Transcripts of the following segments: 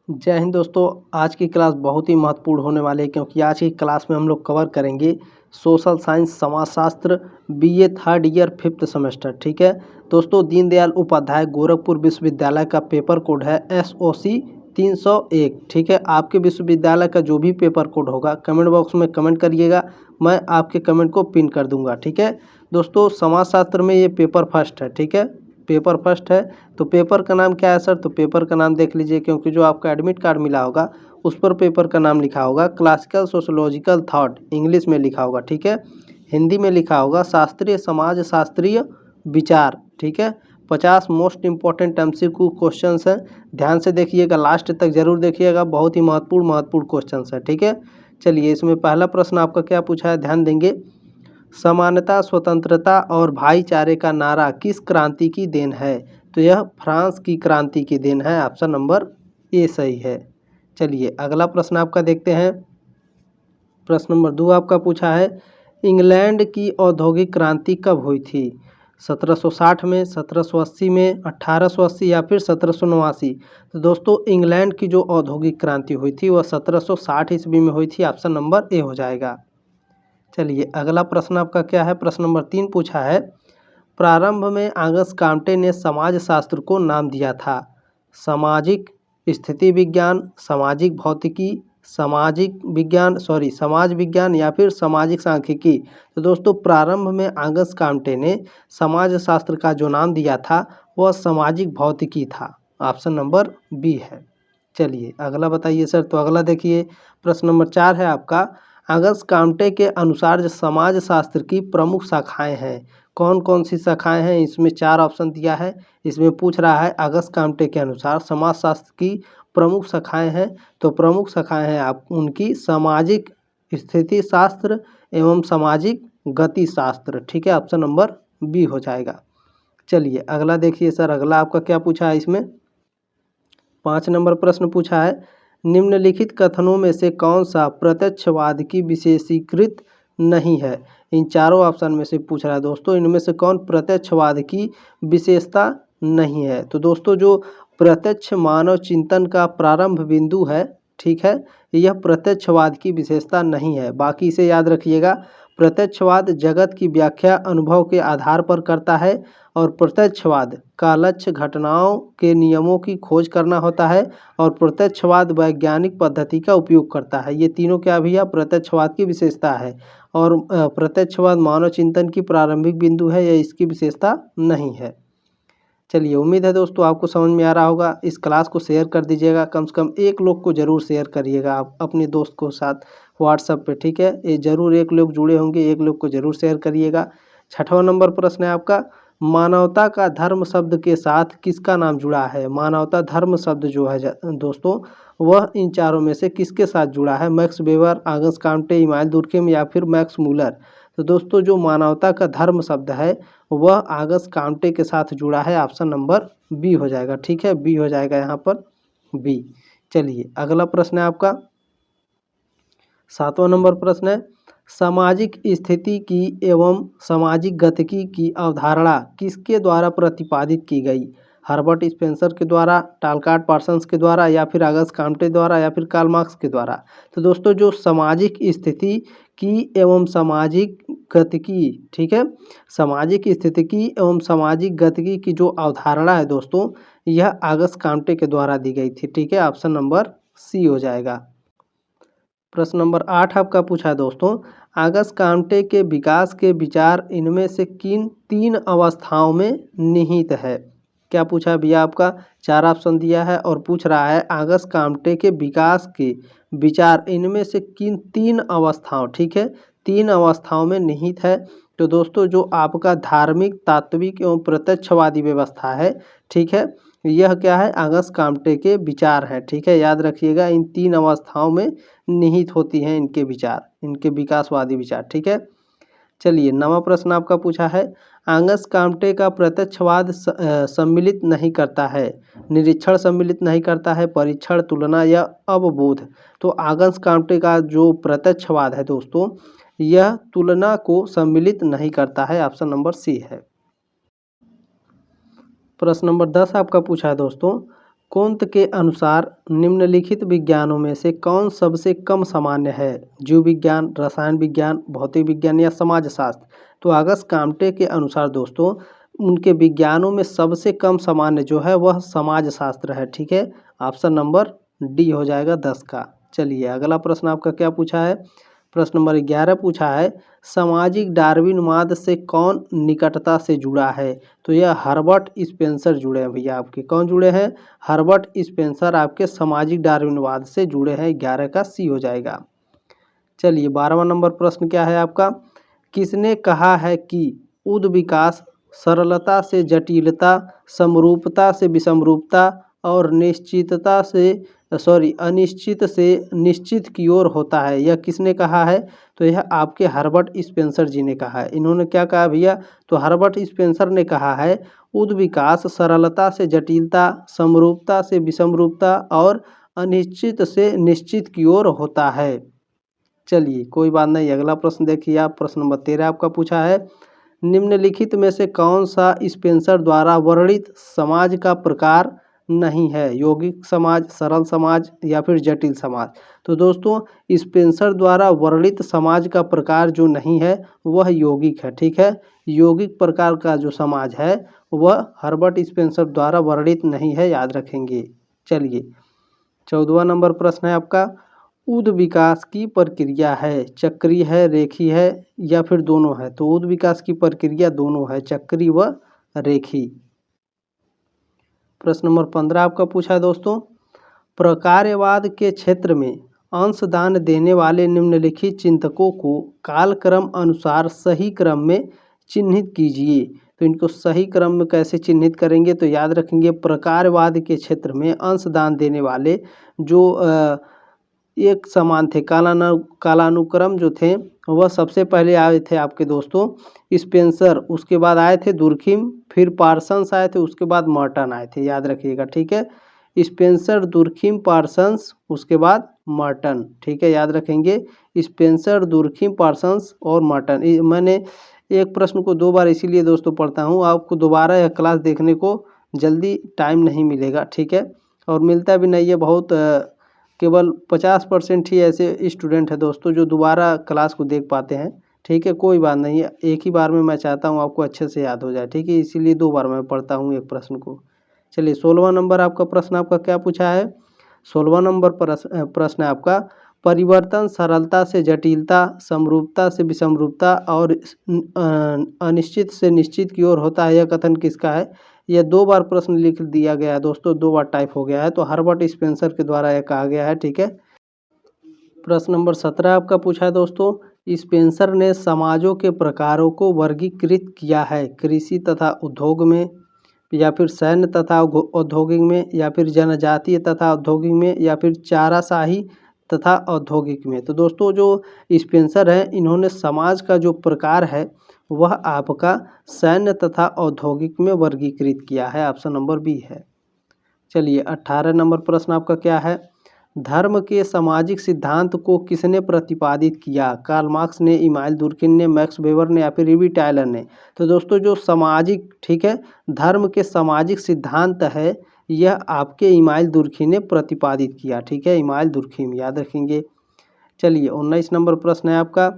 जय हिंद दोस्तों। आज की क्लास बहुत ही महत्वपूर्ण होने वाली है क्योंकि आज की क्लास में हम लोग कवर करेंगे सोशल साइंस समाजशास्त्र BA third year fifth semester. ठीक है दोस्तों, दीनदयाल उपाध्याय गोरखपुर विश्वविद्यालय का पेपर कोड है SOC 301। ठीक है, आपके विश्वविद्यालय का जो भी पेपर कोड होगा कमेंट बॉक्स में कमेंट करिएगा, मैं आपके कमेंट को पिन कर दूंगा। ठीक है दोस्तों, समाजशास्त्र में ये पेपर फर्स्ट है। ठीक है, पेपर फर्स्ट है तो पेपर का नाम क्या है सर? तो पेपर का नाम देख लीजिए, क्योंकि जो आपका एडमिट कार्ड मिला होगा उस पर पेपर का नाम लिखा होगा क्लासिकल सोशोलॉजिकल थॉट, इंग्लिश में लिखा होगा। ठीक है, हिंदी में लिखा होगा शास्त्रीय समाज शास्त्रीय विचार। ठीक है, 50 मोस्ट इंपॉर्टेंट MCQ क्वेश्चंस हैं, ध्यान से देखिएगा, लास्ट तक जरूर देखिएगा, बहुत ही महत्वपूर्ण क्वेश्चंस है। ठीक है, चलिए इसमें पहला प्रश्न आपका क्या पूछा है, ध्यान देंगे। समानता, स्वतंत्रता और भाईचारे का नारा किस क्रांति की देन है? तो यह फ्रांस की क्रांति की देन है, ऑप्शन नंबर ए सही है। चलिए अगला प्रश्न आपका देखते हैं। प्रश्न नंबर 2 आपका पूछा है, इंग्लैंड की औद्योगिक क्रांति कब हुई थी? 1760 में, 1780 में, 1880 या फिर 1789? तो दोस्तों इंग्लैंड की जो औद्योगिक क्रांति हुई थी वह 1760 ईस्वी में हुई थी, ऑप्शन नंबर ए हो जाएगा। चलिए अगला प्रश्न आपका क्या है, प्रश्न नंबर 3 पूछा है, प्रारंभ में आगस्ट काम्टे ने समाजशास्त्र को नाम दिया था सामाजिक स्थिति विज्ञान, सामाजिक भौतिकी, समाज विज्ञान या फिर सामाजिक सांख्यिकी? तो दोस्तों प्रारंभ में आगस्ट काम्टे ने समाजशास्त्र का जो नाम दिया था वह सामाजिक भौतिकी था, ऑप्शन नंबर बी है। चलिए अगला बताइए सर। तो अगला देखिए, प्रश्न नंबर 4 है आपका, अगस्त काम्टे के अनुसार जो समाजशास्त्र की प्रमुख शाखाएं हैं, कौन कौन सी शाखाएं हैं? इसमें 4 ऑप्शन दिया है। इसमें पूछ रहा है अगस्त काम्टे के अनुसार समाजशास्त्र की प्रमुख शाखाएं हैं, तो प्रमुख शाखाएं हैं आप उनकी सामाजिक स्थिति शास्त्र एवं सामाजिक गति शास्त्र। ठीक है, ऑप्शन नंबर बी हो जाएगा। चलिए अगला देखिए सर, अगला आपका क्या पूछा है, इसमें 5 नंबर प्रश्न पूछा है, निम्नलिखित कथनों में से कौन सा प्रत्यक्षवाद की विशेषीकृत नहीं है? इन चारों ऑप्शन में से पूछ रहा है दोस्तों, इनमें से कौन प्रत्यक्षवाद की विशेषता नहीं है? तो दोस्तों जो प्रत्यक्ष मानव चिंतन का प्रारंभ बिंदु है, ठीक है, यह प्रत्यक्षवाद की विशेषता नहीं है। बाकी इसे याद रखिएगा, प्रत्यक्षवाद जगत की व्याख्या अनुभव के आधार पर करता है और प्रत्यक्षवाद का लक्ष्य घटनाओं के नियमों की खोज करना होता है और प्रत्यक्षवाद वैज्ञानिक पद्धति का उपयोग करता है। ये तीनों क्या भैया प्रत्यक्षवाद की विशेषता है। और प्रत्यक्षवाद मानव चिंतन की प्रारंभिक बिंदु है, यह इसकी विशेषता नहीं है। चलिए उम्मीद है दोस्तों आपको समझ में आ रहा होगा। इस क्लास को शेयर कर दीजिएगा, कम से कम एक लोग को जरूर शेयर करिएगा आप अपने दोस्त को साथ व्हाट्सएप पे। ठीक है, ये जरूर एक लोग जुड़े होंगे, एक लोग को जरूर शेयर करिएगा। 6वां नंबर प्रश्न है आपका, मानवता का धर्म शब्द के साथ किसका नाम जुड़ा है? मानवता धर्म शब्द जो है दोस्तों वह इन चारों में से किसके साथ जुड़ा है? Max Weber, August Comte, Emmanuel Durkheim या फिर मैक्स मूलर? तो दोस्तों जो मानवता का धर्म शब्द है वह आगस्ट काम्टे के साथ जुड़ा है, ऑप्शन नंबर बी हो जाएगा। ठीक है, बी हो जाएगा यहाँ पर बी। चलिए अगला प्रश्न है आपका 7वां नंबर प्रश्न है, सामाजिक स्थिति की एवं सामाजिक गतिकी की अवधारणा किसके द्वारा प्रतिपादित की गई? हर्बर्ट स्पेंसर के द्वारा, टालकाट पार्सन्स के द्वारा या फिर आगस्ट काम्टे द्वारा या फिर कार्ल मार्क्स के द्वारा? तो दोस्तों जो सामाजिक स्थिति की एवं सामाजिक गतिकी, ठीक है, सामाजिक स्थितिकी एवं सामाजिक गतिकी की जो अवधारणा है दोस्तों यह आगस्ट काम्टे के द्वारा दी गई थी। ठीक है, ऑप्शन नंबर सी हो जाएगा। प्रश्न नंबर 8 आपका पूछा है दोस्तों, आगस्ट काम्टे के विकास के विचार इनमें से किन 3 अवस्थाओं में निहित है? क्या पूछा है भैया आपका? 4 ऑप्शन दिया है और पूछ रहा है आगस्ट काम्टे के विकास के विचार इनमें से किन 3 अवस्थाओं, ठीक है, 3 अवस्थाओं में निहित है? तो दोस्तों जो आपका धार्मिक, तात्विक एवं प्रत्यक्षवादी व्यवस्था है, ठीक है, यह क्या है? आगस्ट काम्टे के विचार है। ठीक है, याद रखिएगा इन 3 अवस्थाओं में निहित होती हैं इनके विचार, इनके विकासवादी विचार। ठीक है, चलिए 9वां प्रश्न आपका पूछा है, आगस्ट काम्टे का प्रत्यक्षवाद सम्मिलित नहीं करता है, निरीक्षण सम्मिलित नहीं करता है, परीक्षण, तुलना या अवबोध? तो आगस्ट काम्टे का जो प्रत्यक्षवाद है दोस्तों यह तुलना को सम्मिलित नहीं करता है, ऑप्शन नंबर सी है। प्रश्न नंबर 10 आपका पूछा है दोस्तों, कोंत के अनुसार निम्नलिखित विज्ञानों में से कौन सबसे कम सामान्य है? जीव विज्ञान, रसायन विज्ञान, भौतिक विज्ञान या समाजशास्त्र? तो अगस्त काम्टे के अनुसार दोस्तों उनके विज्ञानों में सबसे कम सामान्य जो है वह समाजशास्त्र है। ठीक है, ऑप्शन नंबर डी हो जाएगा 10 का। चलिए अगला प्रश्न आपका क्या पूछा है? प्रश्न नंबर 11 पूछा है, सामाजिक डार्विनवाद से कौन निकटता से जुड़ा है? तो यह हर्बर्ट स्पेंसर जुड़े हैं भैया आपके। कौन जुड़े हैं? हर्बर्ट स्पेंसर आपके सामाजिक डार्विनवाद से जुड़े हैं। 11 का सी हो जाएगा। चलिए 12वां नंबर प्रश्न क्या है आपका? किसने कहा है कि उद विकास सरलता से जटिलता, समरूपता से विषमरूपता और अनिश्चित से निश्चित की ओर होता है? यह किसने कहा है? तो यह आपके हर्बर्ट स्पेंसर जी ने कहा है। इन्होंने क्या कहा भैया? तो हर्बर्ट स्पेंसर ने कहा है उद विकास सरलता से जटिलता, समरूपता से विषमरूपता और अनिश्चित से निश्चित की ओर होता है। चलिए कोई बात नहीं, अगला प्रश्न देखिए आप। प्रश्न नंबर 13 आपका पूछा है, निम्नलिखित में से कौन सा स्पेंसर द्वारा वर्णित समाज का प्रकार नहीं है? यौगिक समाज, सरल समाज या फिर जटिल समाज? तो दोस्तों स्पेंसर द्वारा वर्णित समाज का प्रकार जो नहीं है वह यौगिक है। ठीक है, यौगिक प्रकार का जो समाज है वह हर्बर्ट स्पेंसर द्वारा वर्णित नहीं है, याद रखेंगे। चलिए 14वां नंबर प्रश्न है आपका, उद विकास की प्रक्रिया है चक्रीय है, रेखीय है या फिर दोनों है? तो उद विकास की प्रक्रिया दोनों है, चक्रीय व रेखीय। प्रश्न नंबर 15 आपका पूछा है दोस्तों, प्रकार्यवाद के क्षेत्र में अंशदान देने वाले निम्नलिखित चिंतकों को कालक्रम अनुसार सही क्रम में चिन्हित कीजिए। तो इनको सही क्रम में कैसे चिन्हित करेंगे? तो याद रखेंगे प्रकारवाद के क्षेत्र में अंशदान देने वाले जो एक समान थे, कालानुक्रम जो थे वह सबसे पहले आए थे आपके दोस्तों स्पेंसर, उसके बाद आए थे दुर्खिम, फिर पार्सन्स आए थे, उसके बाद मर्टन आए थे, याद रखिएगा। ठीक है, स्पेंसर, दुर्खिम, पार्सन्स, उसके बाद मर्टन। ठीक है, याद रखेंगे स्पेंसर, दुर्खिम, पार्सन्स और मर्टन। मैंने एक प्रश्न को 2 बार इसीलिए दोस्तों पढ़ता हूँ, आपको दोबारा यह क्लास देखने को जल्दी टाइम नहीं मिलेगा। ठीक है, और मिलता भी नहीं है, बहुत केवल 50% ही ऐसे स्टूडेंट हैं दोस्तों जो दोबारा क्लास को देख पाते हैं। ठीक है, कोई बात नहीं है, एक ही बार में मैं चाहता हूँ आपको अच्छे से याद हो जाए। ठीक है, इसीलिए 2 बार मैं पढ़ता हूँ एक प्रश्न को। चलिए 16वां नंबर आपका प्रश्न आपका क्या पूछा है? 16वां नंबर प्रश्न है आपका, परिवर्तन सरलता से जटिलता, समरूपता से विषमरूपता और अनिश्चित से निश्चित की ओर होता है, यह कथन किसका है? यह 2 बार प्रश्न लिख दिया गया है दोस्तों, 2 बार टाइप हो गया है, तो हर्बर्ट स्पेंसर के द्वारा यह कहा गया है। ठीक है, प्रश्न नंबर 17 आपका पूछा है दोस्तों, स्पेंसर ने समाजों के प्रकारों को वर्गीकृत किया है कृषि तथा उद्योग में या फिर सैन्य तथा औद्योगिक में या फिर जनजातीय तथा औद्योगिक में या फिर चाराशाही तथा औद्योगिक में? तो दोस्तों जो स्पेंसर है इन्होंने समाज का जो प्रकार है वह आपका सैन्य तथा औद्योगिक में वर्गीकृत किया है, ऑप्शन नंबर बी है। चलिए 18 नंबर प्रश्न आपका क्या है, धर्म के सामाजिक सिद्धांत को किसने प्रतिपादित किया? कार्ल मार्क्स ने, इमानुएल दुर्खिम ने, मैक्स वेबर ने या फिर रीवी टायलर ने? तो दोस्तों जो सामाजिक, ठीक है, धर्म के सामाजिक सिद्धांत है यह आपके इमानुएल दुर्खिम ने प्रतिपादित किया। ठीक है, इमानुएल दुर्खिम, याद रखेंगे। चलिए 19 नंबर प्रश्न है आपका,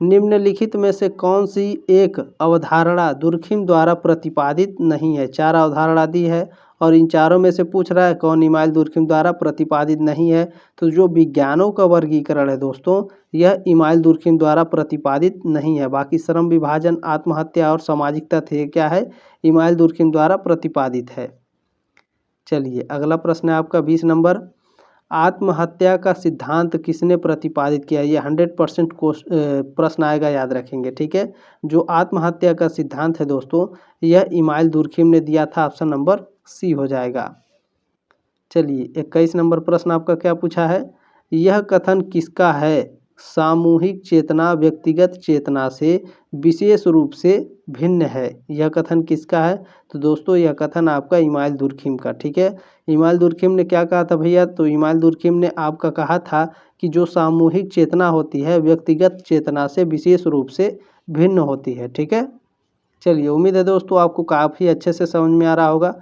निम्नलिखित में से कौन सी एक अवधारणा दुर्खिम द्वारा प्रतिपादित नहीं है? 4 अवधारणा दी है और इन चारों में से पूछ रहा है कौन इमानुएल दुर्खिम द्वारा प्रतिपादित नहीं है। तो जो विज्ञानों का वर्गीकरण है दोस्तों यह इमानुएल दुर्खिम द्वारा प्रतिपादित नहीं है। बाकी श्रम विभाजन, आत्महत्या और सामाजिक तथ्य ये क्या है? इमानुएल दुर्खिम द्वारा प्रतिपादित है। चलिए अगला प्रश्न है आपका 20 नंबर, आत्महत्या का सिद्धांत किसने प्रतिपादित किया? ये 100% प्रश्न आएगा, याद रखेंगे। ठीक है, जो आत्महत्या का सिद्धांत है दोस्तों यह इमानुएल दुर्खिम ने दिया था, ऑप्शन नंबर सी हो जाएगा। चलिए 21 नंबर प्रश्न आपका क्या पूछा है, यह कथन किसका है? सामूहिक चेतना व्यक्तिगत चेतना से विशेष रूप से भिन्न है, यह कथन किसका है? तो दोस्तों यह कथन आपका इमानुएल दुर्खिम का। ठीक है, इमानुएल दुर्खिम ने क्या कहा था भैया? तो इमानुएल दुर्खिम ने आपका कहा था कि जो सामूहिक चेतना होती है व्यक्तिगत चेतना से विशेष रूप से भिन्न होती है। ठीक है, चलिए उम्मीद है दोस्तों आपको काफ़ी अच्छे से समझ में आ रहा होगा।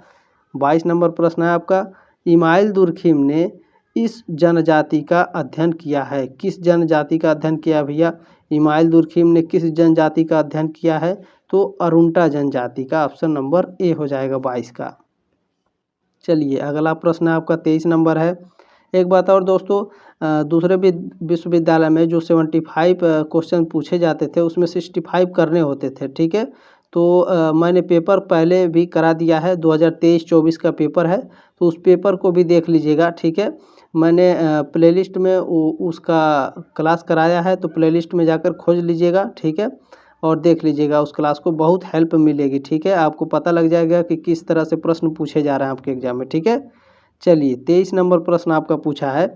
22 नंबर प्रश्न है आपका, इमाइल दुर्खिम ने इस जनजाति का अध्ययन किया है? किस जनजाति का अध्ययन किया भैया? इमाइल दुर्खिम ने किस जनजाति का अध्ययन किया है? तो अरुंटा जनजाति का। ऑप्शन नंबर ए हो जाएगा 22 का। चलिए अगला प्रश्न आपका 23 नंबर है। एक बात और दोस्तों, दूसरे विश्वविद्यालय में जो 75 क्वेश्चन पूछे जाते थे उसमें 65 करने होते थे, ठीक है। तो मैंने पेपर पहले भी करा दिया है, 2023-24 का पेपर है, तो उस पेपर को भी देख लीजिएगा, ठीक है। मैंने प्लेलिस्ट में उसका क्लास कराया है, तो प्लेलिस्ट में जाकर खोज लीजिएगा, ठीक है, और देख लीजिएगा उस क्लास को, बहुत हेल्प मिलेगी, ठीक है। आपको पता लग जाएगा कि किस तरह से प्रश्न पूछे जा रहे हैं आपके एग्जाम में, ठीक है। चलिए 23 नंबर प्रश्न आपका पूछा है,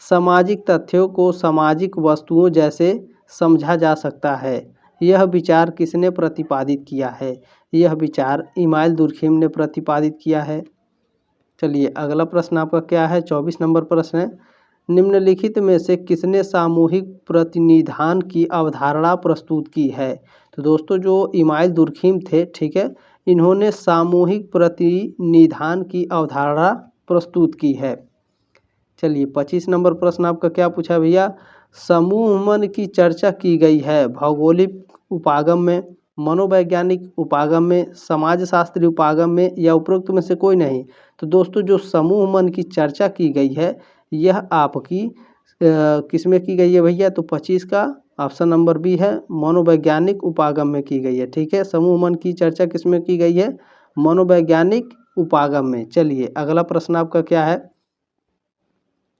सामाजिक तथ्यों को सामाजिक वस्तुओं जैसे समझा जा सकता है, यह विचार किसने प्रतिपादित किया है? यह विचार इमाइल दुर्खिम ने प्रतिपादित किया है। चलिए अगला प्रश्न आपका क्या है? 24 नंबर प्रश्न है, निम्नलिखित में से किसने सामूहिक प्रतिनिधान की अवधारणा प्रस्तुत की है? तो दोस्तों जो इमाइल दुर्खिम थे, ठीक है, इन्होंने सामूहिक प्रतिनिधान की अवधारणा प्रस्तुत की है। चलिए 25 नंबर प्रश्न आपका क्या पूछा भैया? समूह मन की चर्चा की गई है भौगोलिक उपागम में, मनोवैज्ञानिक उपागम में, समाजशास्त्री उपागम में, या उपरोक्त में से कोई नहीं? तो दोस्तों जो समूह मन की चर्चा की गई है यह आपकी किस में की गई है भैया? तो 25 का ऑप्शन नंबर बी है, मनोवैज्ञानिक उपागम में की गई है, ठीक है। समूह मन की चर्चा किस में की गई है? मनोवैज्ञानिक उपागम में। चलिए अगला प्रश्न आपका क्या है?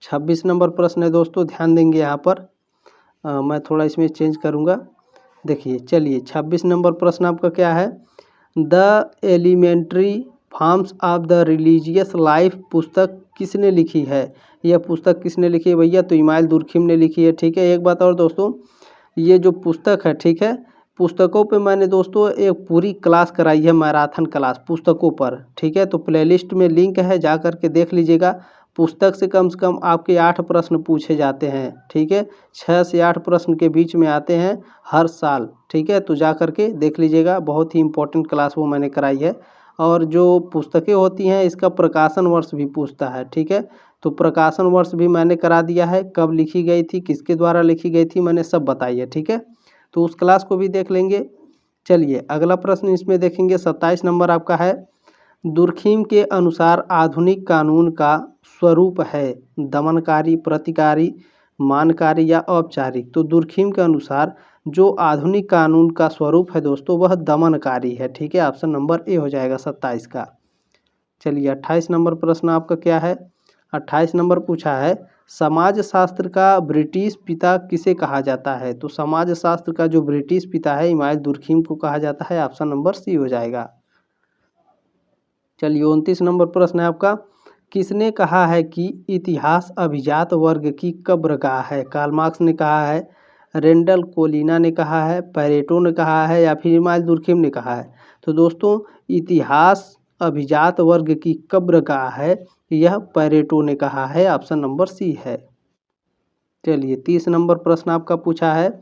26 नंबर प्रश्न है दोस्तों, ध्यान देंगे यहाँ पर, मैं थोड़ा इसमें चेंज करूँगा। देखिए चलिए 26 नंबर प्रश्न आपका क्या है? The elementary forms of the religious life पुस्तक किसने लिखी है? यह पुस्तक किसने लिखी है भैया? तो इमाइल दुर्खिम ने लिखी है, ठीक है। एक बात और दोस्तों, ये जो पुस्तक है, ठीक है, पुस्तकों पे मैंने दोस्तों एक पूरी क्लास कराई है, मैराथन क्लास पुस्तकों पर, ठीक है। तो प्लेलिस्ट में लिंक है, जा कर के देख लीजिएगा। पुस्तक से कम आपके 8 प्रश्न पूछे जाते हैं, ठीक है, 6 से 8 प्रश्न के बीच में आते हैं हर साल, ठीक है। तो जा कर के देख लीजिएगा, बहुत ही इम्पोर्टेंट क्लास वो मैंने कराई है। और जो पुस्तकें होती हैं इसका प्रकाशन वर्ष भी पूछता है, ठीक है। तो प्रकाशन वर्ष भी मैंने करा दिया है, कब लिखी गई थी, किसके द्वारा लिखी गई थी, मैंने सब बताई है, ठीक है। तो उस क्लास को भी देख लेंगे। चलिए अगला प्रश्न इसमें देखेंगे, 27 नंबर आपका है, दुर्खिम के अनुसार आधुनिक कानून का स्वरूप है दमनकारी, प्रतिकारी, मानकारी या औपचारिक? तो दुर्खिम के अनुसार जो आधुनिक कानून का स्वरूप है दोस्तों वह दमनकारी है, ठीक है। ऑप्शन नंबर ए हो जाएगा 27 का। चलिए 28 नंबर प्रश्न आपका क्या है? 28 नंबर पूछा है, समाजशास्त्र का ब्रिटिश पिता किसे कहा जाता है? तो समाजशास्त्र का जो ब्रिटिश पिता है इमाइल दुर्खिम को कहा जाता है। ऑप्शन नंबर सी हो जाएगा। चलिए 29 नंबर प्रश्न है आपका, किसने कहा है कि इतिहास अभिजात वर्ग की कब्रगाह है? कार्ल मार्क्स ने कहा है, रेंडल कोलिना ने कहा है, पैरेटो ने कहा है, या फिर इमाइल दुर्खिम ने कहा है? तो दोस्तों इतिहास अभिजात वर्ग की कब्रगाह है, यह पैरेटो ने कहा है। ऑप्शन नंबर सी है। चलिए 30 नंबर प्रश्न आपका पूछा है,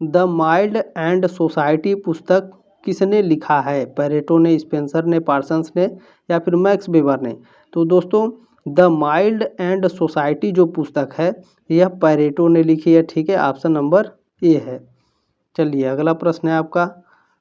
द माइल्ड एंड सोसाइटी पुस्तक किसने लिखा है? पैरेटो ने, स्पेंसर ने, पार्सन्स ने, या फिर मैक्स वेबर ने? तो दोस्तों द माइल्ड एंड सोसाइटी जो पुस्तक है यह पैरेटो ने लिखी है, ठीक है। ऑप्शन नंबर ए है। चलिए अगला प्रश्न है आपका,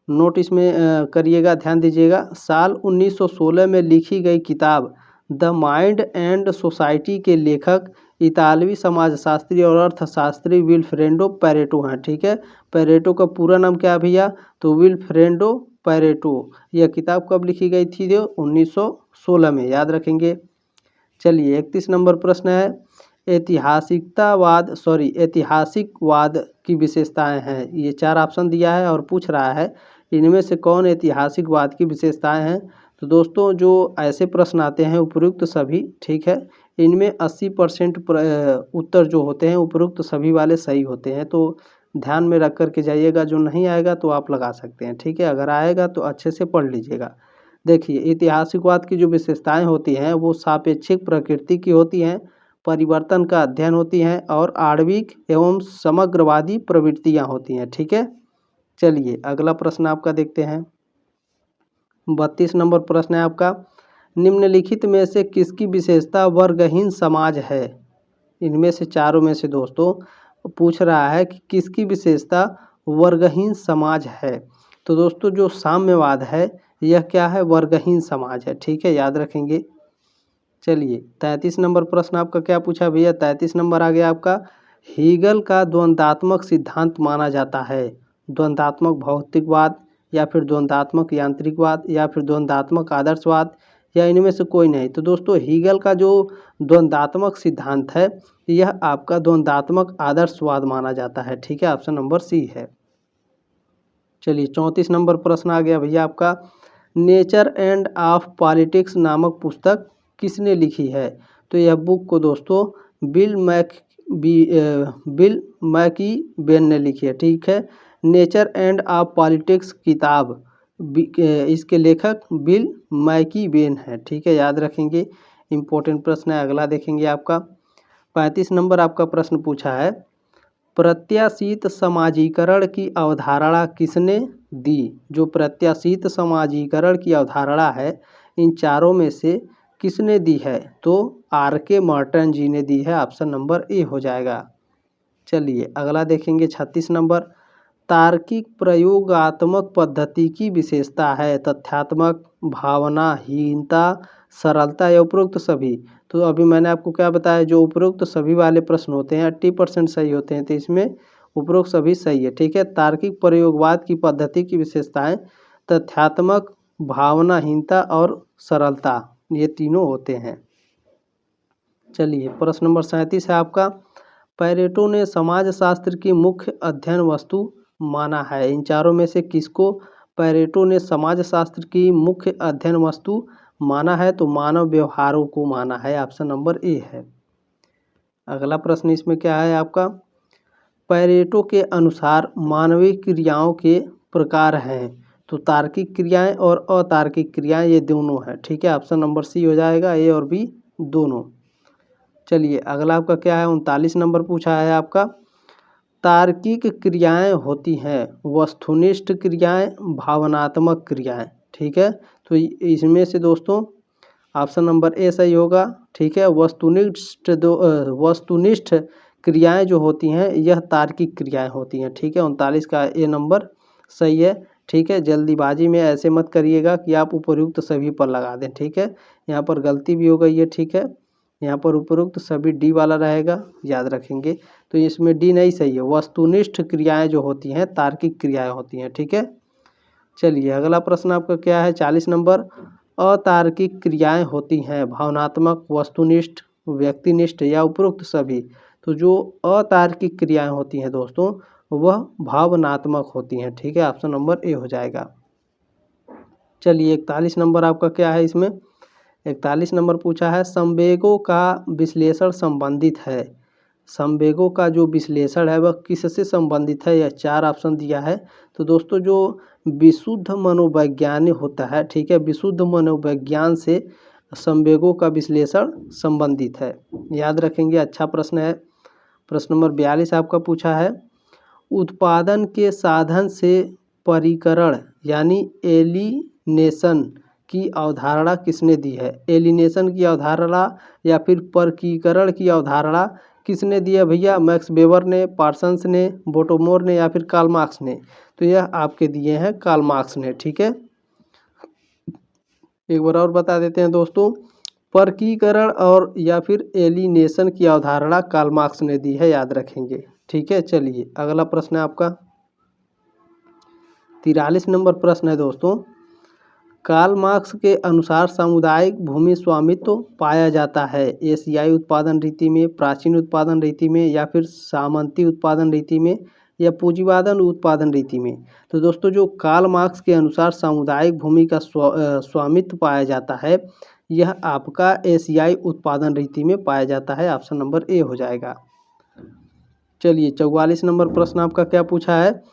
नोट इसमें करिएगा, ध्यान दीजिएगा। साल 1916 में लिखी गई किताब द माइंड एंड सोसाइटी के लेखक इतालवी समाजशास्त्री और अर्थशास्त्री विल्फ्रेडो पैरेटो हैं, ठीक है। पैरेटो का पूरा नाम क्या है भैया? तो विल्फ्रेडो पैरेटो। यह किताब कब लिखी गई थी? 1916 में, याद रखेंगे। चलिए 31 नंबर प्रश्न है, ऐतिहासिकवाद की विशेषताएं हैं। ये 4 ऑप्शन दिया है और पूछ रहा है इनमें से कौन ऐतिहासिकवाद की विशेषताएं हैं? तो दोस्तों जो ऐसे प्रश्न आते हैं उपरोक्त सभी, ठीक है, इनमें 80% उत्तर जो होते हैं उपरोक्त सभी वाले सही होते हैं। तो ध्यान में रख कर के जाइएगा, जो नहीं आएगा तो आप लगा सकते हैं, ठीक है। अगर आएगा तो अच्छे से पढ़ लीजिएगा। देखिए ऐतिहासिकवाद की जो विशेषताएं होती हैं वो सापेक्षिक प्रकृति की होती हैं, परिवर्तन का अध्ययन होती हैं, और आणविक एवं समग्रवादी प्रवृत्तियां होती हैं, ठीक है। चलिए अगला प्रश्न आपका देखते हैं, 32 नंबर प्रश्न है आपका, निम्नलिखित में से किसकी विशेषता वर्गहीन समाज है? इनमें से चारों में से दोस्तों पूछ रहा है कि किसकी विशेषता वर्गहीन समाज है। तो दोस्तों जो साम्यवाद है यह क्या है? वर्गहीन समाज है। ठीक है, याद रखेंगे। चलिए 33 नंबर प्रश्न आपका क्या पूछा भैया? 33 नंबर आ गया आपका, हीगल का द्वंद्वात्मक सिद्धांत माना जाता है। द्वंद्वात्मक भौतिकवाद या फिर द्वंद्वात्मक यांत्रिकवाद या फिर द्वंद्वात्मक आदर्शवाद या इनमें से कोई नहीं। तो दोस्तों हीगल का जो द्वंद्वात्मक सिद्धांत है यह आपका द्वंद्वात्मक आदर्शवाद माना जाता है। ठीक है, ऑप्शन नंबर सी है। चलिए 34 नंबर प्रश्न आ गया भैया आपका, नेचर एंड ऑफ पॉलिटिक्स नामक पुस्तक किसने लिखी है? तो यह बुक को दोस्तों बिल मैकीबेन ने लिखी है। ठीक है, नेचर एंड ऑफ पॉलिटिक्स किताब इसके लेखक बिल मैकीबेन है। ठीक है, याद रखेंगे, इम्पोर्टेंट प्रश्न है। अगला देखेंगे आपका 35 नंबर आपका प्रश्न पूछा है, प्रत्याशित समाजीकरण की अवधारणा किसने दी? जो प्रत्याशित समाजीकरण की अवधारणा है इन चारों में से किसने दी है? तो आर.के. मार्टन जी ने दी है। ऑप्शन नंबर ए हो जाएगा। चलिए अगला देखेंगे 36 नंबर, तार्किक प्रयोगात्मक पद्धति की विशेषता है तथ्यात्मक, भावनाहीनता, सरलता या उपरोक्त सभी। तो अभी मैंने आपको क्या बताया, जो उपरोक्त सभी वाले प्रश्न होते हैं 80% सही होते हैं, तो इसमें उपरोक्त सभी सही है। ठीक है, तार्किक प्रयोगवाद की पद्धति की विशेषताएं तथ्यात्मक, भावनाहीनता और सरलता, ये तीनों होते हैं। चलिए प्रश्न नंबर 37 है आपका, पैरेटो ने समाजशास्त्र की मुख्य अध्ययन वस्तु माना है। इन चारों में से किसको पैरेटो ने समाजशास्त्र की मुख्य अध्ययन वस्तु माना है? तो मानव व्यवहारों को माना है। ऑप्शन नंबर ए है। अगला प्रश्न इसमें क्या है आपका, पैरेटो के अनुसार मानवीय क्रियाओं के प्रकार हैं। तो तार्किक क्रियाएं और अतार्किक क्रियाएं ये दोनों हैं। ठीक है, ऑप्शन नंबर सी हो जाएगा, ए और बी दोनों। चलिए अगला आपका क्या है, 39 नंबर पूछा है आपका, तार्किक क्रियाएं होती हैं वस्तुनिष्ठ क्रियाएं, भावनात्मक क्रियाएं। ठीक है, तो इसमें से दोस्तों ऑप्शन नंबर ए सही होगा। ठीक है, वस्तुनिष्ठ क्रियाएं जो होती हैं यह तार्किक क्रियाएं होती हैं। ठीक है, 39 का ए नंबर सही है। ठीक है, जल्दीबाजी में ऐसे मत करिएगा कि आप उपयुक्त सभी पर लगा दें। ठीक है, यहाँ पर गलती भी हो गई है। ठीक है, यहाँ पर उपयुक्त सभी डी वाला रहेगा, याद रखेंगे। तो इसमें डी नहीं सही है, वस्तुनिष्ठ क्रियाएं जो होती हैं तार्किक क्रियाएं होती हैं। ठीक है, चलिए अगला प्रश्न आपका क्या है, 40 नंबर, अतार्किक क्रियाएं होती हैं भावनात्मक, वस्तुनिष्ठ, व्यक्तिनिष्ठ या उपरोक्त सभी। तो जो अतार्किक क्रियाएं होती हैं दोस्तों वह भावनात्मक होती हैं। ठीक है, ऑप्शन नंबर ए हो जाएगा। चलिए 41 नंबर आपका क्या है, इसमें 41 नंबर पूछा है, संवेगों का विश्लेषण संबंधित है। संवेगों का जो विश्लेषण है वह किससे संबंधित है? यह 4 ऑप्शन दिया है। तो दोस्तों जो विशुद्ध मनोवैज्ञानिक होता है, ठीक है, विशुद्ध मनोविज्ञान से संवेगों का विश्लेषण संबंधित है, याद रखेंगे। अच्छा प्रश्न है। प्रश्न नंबर 42 आपका पूछा है, उत्पादन के साधन से परिकरण यानी एलिनेशन की अवधारणा किसने दी है? एलिनेशन की अवधारणा या फिर परकीकरण की अवधारणा किसने दी है भैया? मैक्स वेबर ने, पार्सन्स ने, बोटोमोर ने या फिर कार्ल मार्क्स ने? तो यह आपके दिए हैं कार्ल मार्क्स ने। ठीक है, एक बार और बता देते हैं दोस्तों, परकीकरण और या फिर एलिनेशन की अवधारणा कार्ल मार्क्स ने दी है, याद रखेंगे। ठीक है, चलिए अगला प्रश्न है आपका 43 नंबर प्रश्न है दोस्तों, कार्ल मार्क्स के अनुसार सामुदायिक भूमि स्वामित्व पाया जाता है एशियाई उत्पादन रीति में, प्राचीन उत्पादन रीति में या फिर सामंती उत्पादन रीति में या पूंजीवादन उत्पादन रीति में? तो दोस्तों जो कार्ल मार्क्स के अनुसार सामुदायिक भूमि का स्वामित्व पाया जाता है यह आपका एशियाई उत्पादन रीति में पाया जाता है। ऑप्शन नंबर ए हो जाएगा। चलिए 44 नंबर प्रश्न आपका क्या पूछा है,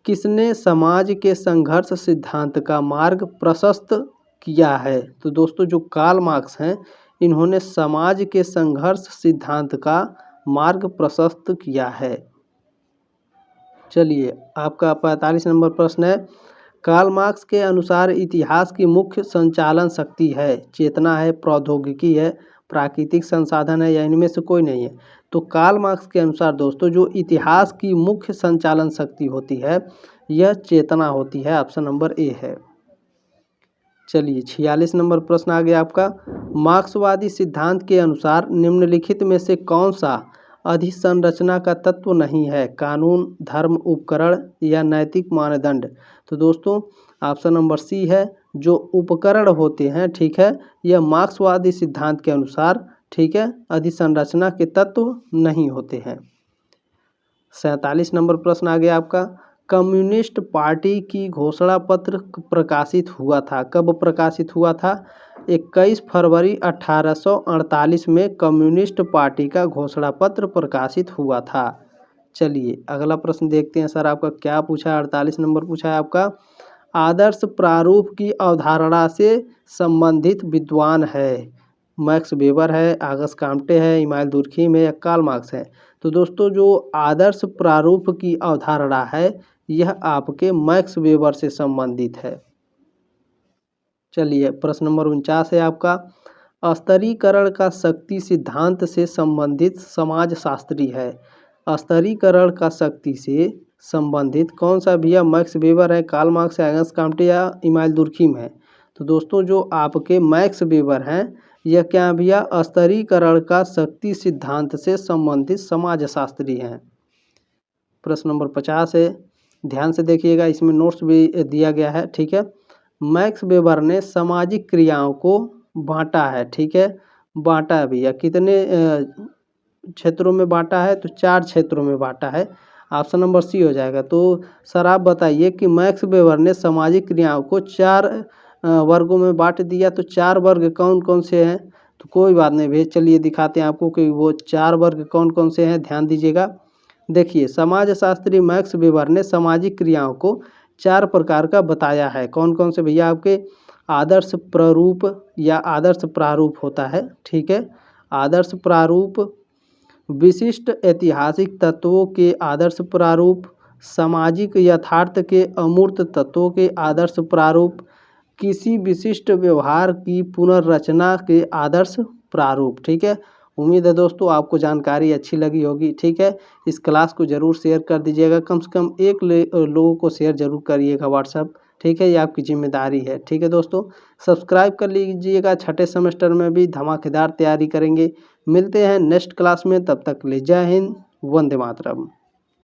किसने समाज के संघर्ष सिद्धांत का मार्ग प्रशस्त किया है? तो दोस्तों जो कार्ल मार्क्स हैं इन्होंने समाज के संघर्ष सिद्धांत का मार्ग प्रशस्त किया है। चलिए आपका 45 नंबर प्रश्न है, कार्ल मार्क्स के अनुसार इतिहास की मुख्य संचालन शक्ति है, चेतना है, प्रौद्योगिकी है, प्राकृतिक संसाधन है या इनमें से कोई नहीं है। तो कार्ल मार्क्स के अनुसार दोस्तों जो इतिहास की मुख्य संचालन शक्ति होती है यह चेतना होती है। ऑप्शन नंबर ए है। चलिए 46 नंबर प्रश्न आ गया आपका। मार्क्सवादी सिद्धांत के अनुसार निम्नलिखित में से कौन सा अधिसंरचना का तत्व नहीं है? कानून, धर्म, उपकरण या नैतिक मानदंड? तो दोस्तों ऑप्शन नंबर सी है, जो उपकरण होते हैं, ठीक है, यह मार्क्सवादी सिद्धांत के अनुसार, ठीक है, अधिसंरचना के तत्व नहीं होते हैं। 47 नंबर प्रश्न आ गया आपका। कम्युनिस्ट पार्टी की घोषणा पत्र प्रकाशित हुआ था, कब प्रकाशित हुआ था? 21 फरवरी 1848 में कम्युनिस्ट पार्टी का घोषणा पत्र प्रकाशित हुआ था। चलिए अगला प्रश्न देखते हैं सर आपका क्या पूछा है। 48 नंबर पूछा है आपका, आदर्श प्रारूप की अवधारणा से संबंधित विद्वान है? मैक्स वेबर है, आगस्ट काम्टे है, इमानुएल दुर्खीम है या कार्ल मार्क्स है? तो दोस्तों जो आदर्श प्रारूप की अवधारणा है यह आपके मैक्स वेबर से संबंधित है। चलिए प्रश्न नंबर 49 है आपका, स्तरीकरण का शक्ति सिद्धांत से संबंधित समाजशास्त्री है? स्तरीकरण का शक्ति से संबंधित कौन सा भैया? मैक्स वेबर है, कार्ल मार्क्स है, आगस्ट काम्टे या इमानुएल दुर्खीम है? तो दोस्तों जो आपके मैक्स वेबर हैं यह क्या भैया? स्तरीकरण का शक्ति सिद्धांत से संबंधित समाजशास्त्री हैं। प्रश्न नंबर 50 है, ध्यान से देखिएगा, इसमें नोट्स भी दिया गया है, ठीक है। मैक्स वेबर ने सामाजिक क्रियाओं को बांटा है, ठीक है, बांटा है भैया, कितने क्षेत्रों में बांटा है? तो 4 क्षेत्रों में बांटा है। ऑप्शन नंबर सी हो जाएगा। तो सर आप बताइए कि मैक्स वेबर ने सामाजिक क्रियाओं को 4 वर्गों में बांट दिया, तो 4 वर्ग कौन कौन से हैं? तो कोई बात नहीं भैया, चलिए दिखाते हैं आपको कि वो 4 वर्ग कौन कौन से हैं। ध्यान दीजिएगा, देखिए समाजशास्त्री मैक्स वेबर ने सामाजिक क्रियाओं को 4 प्रकार का बताया है। कौन कौन से भैया? आपके आदर्श प्रारूप या आदर्श प्रारूप होता है, ठीक है, आदर्श प्रारूप, विशिष्ट ऐतिहासिक तत्वों के आदर्श प्रारूप, सामाजिक यथार्थ के अमूर्त तत्वों के आदर्श प्रारूप, किसी विशिष्ट व्यवहार की पुनर्रचना के आदर्श प्रारूप, ठीक है। उम्मीद है दोस्तों आपको जानकारी अच्छी लगी होगी, ठीक है। इस क्लास को ज़रूर शेयर कर दीजिएगा, कम से कम 1 लोगों को शेयर ज़रूर करिएगा व्हाट्सएप, ठीक है, ये आपकी जिम्मेदारी है, ठीक है दोस्तों। सब्सक्राइब कर लीजिएगा, छठे सेमेस्टर में भी धमाकेदार तैयारी करेंगे। मिलते हैं नेक्स्ट क्लास में, तब तक ले जय हिंद, वंदे मातरम।